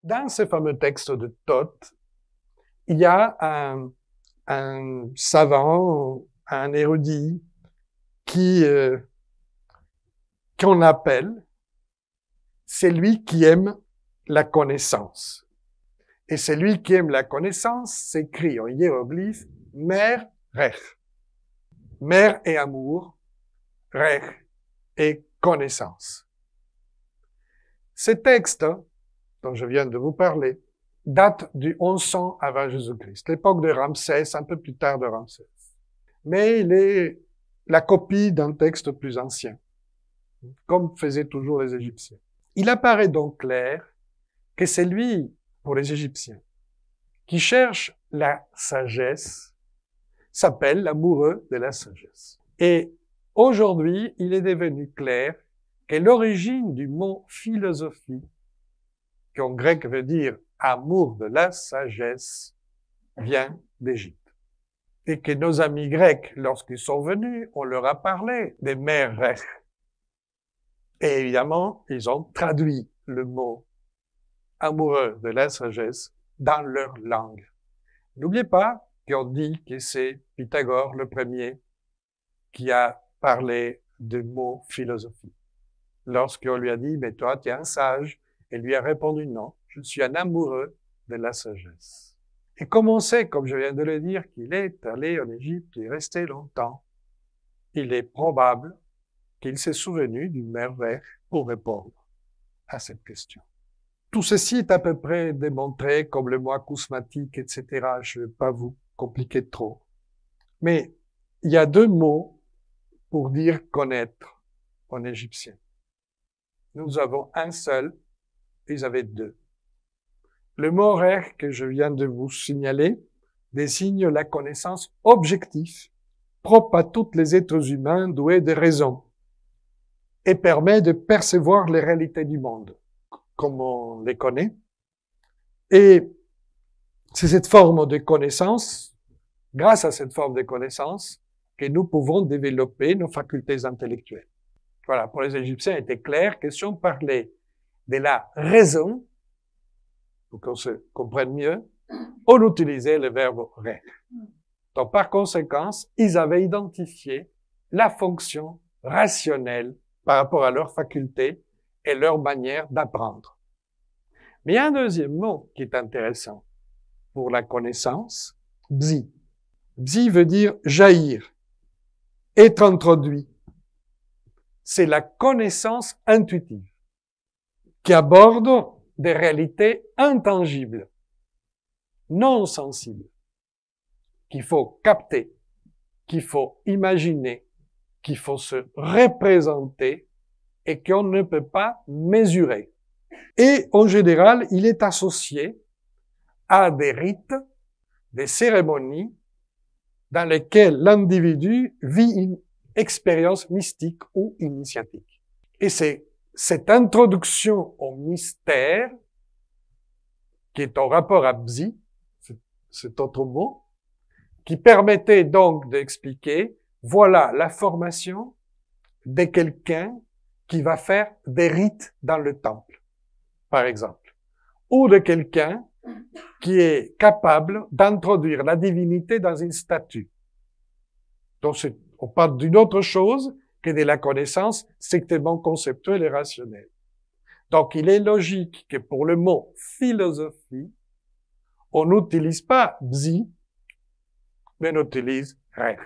Dans ce fameux texte de Thoth, il y a un savant, un érudit, qu'on appelle celui qui aime la connaissance. Et celui qui aime la connaissance s'écrit en hiéroglyphe mer, rech. Mer et amour, rech et connaissance. Ce texte dont je viens de vous parler date du 1100 avant Jésus-Christ, l'époque de Ramsès, un peu plus tard de Ramsès. Mais il est la copie d'un texte plus ancien, comme faisaient toujours les Égyptiens. Il apparaît donc clair que c'est lui, pour les Égyptiens, qui cherche la sagesse, s'appelle l'amoureux de la sagesse. Et aujourd'hui, il est devenu clair que l'origine du mot philosophie, qui en grec veut dire amour de la sagesse, vient d'Égypte. Et que nos amis grecs, lorsqu'ils sont venus, on leur a parlé des mers rech. Et évidemment, ils ont traduit le mot amoureux de la sagesse dans leur langue. N'oubliez pas qu'on dit que c'est Pythagore le premier qui a parlé du mot philosophie. Lorsqu'on lui a dit, mais toi, tu es un sage, il lui a répondu non, je suis un amoureux de la sagesse. Et comme on sait, comme je viens de le dire, qu'il est allé en Égypte et resté longtemps, il est probable qu'il s'est souvenu du mer rech pour répondre à cette question. Tout ceci est à peu près démontré comme le mot acousmatique, etc. Je ne vais pas vous compliquer trop. Mais il y a deux mots pour dire connaître en égyptien. Nous avons un seul, ils avaient deux. Le mot rech que je viens de vous signaler désigne la connaissance objective propre à tous les êtres humains doués de raison et permet de percevoir les réalités du monde comme on les connaît. Et c'est cette forme de connaissance, grâce à cette forme de connaissance, que nous pouvons développer nos facultés intellectuelles. Voilà, pour les Égyptiens, il était clair que si on parlait de la raison, pour qu'on se comprenne mieux, on utilisait le verbe rech. Donc, par conséquent, ils avaient identifié la fonction rationnelle par rapport à leurs facultés et leur manière d'apprendre. Mais il y a un deuxième mot qui est intéressant pour la connaissance, bzi. Bzi veut dire jaillir, être introduit. C'est la connaissance intuitive qui aborde des réalités intangibles, non sensibles, qu'il faut capter, qu'il faut imaginer, qu'il faut se représenter et qu'on ne peut pas mesurer. Et en général, il est associé à des rites, des cérémonies dans lesquelles l'individu vit une expérience mystique ou initiatique. Et c'est cette introduction au mystère qui est en rapport à bzi, cet autre mot, qui permettait donc d'expliquer, voilà la formation de quelqu'un qui va faire des rites dans le temple, par exemple, ou de quelqu'un qui est capable d'introduire la divinité dans une statue. Donc, on parle d'une autre chose que de la connaissance strictement conceptuelle et rationnelle. Donc, il est logique que pour le mot philosophie, on n'utilise pas bzi, mais on utilise rech.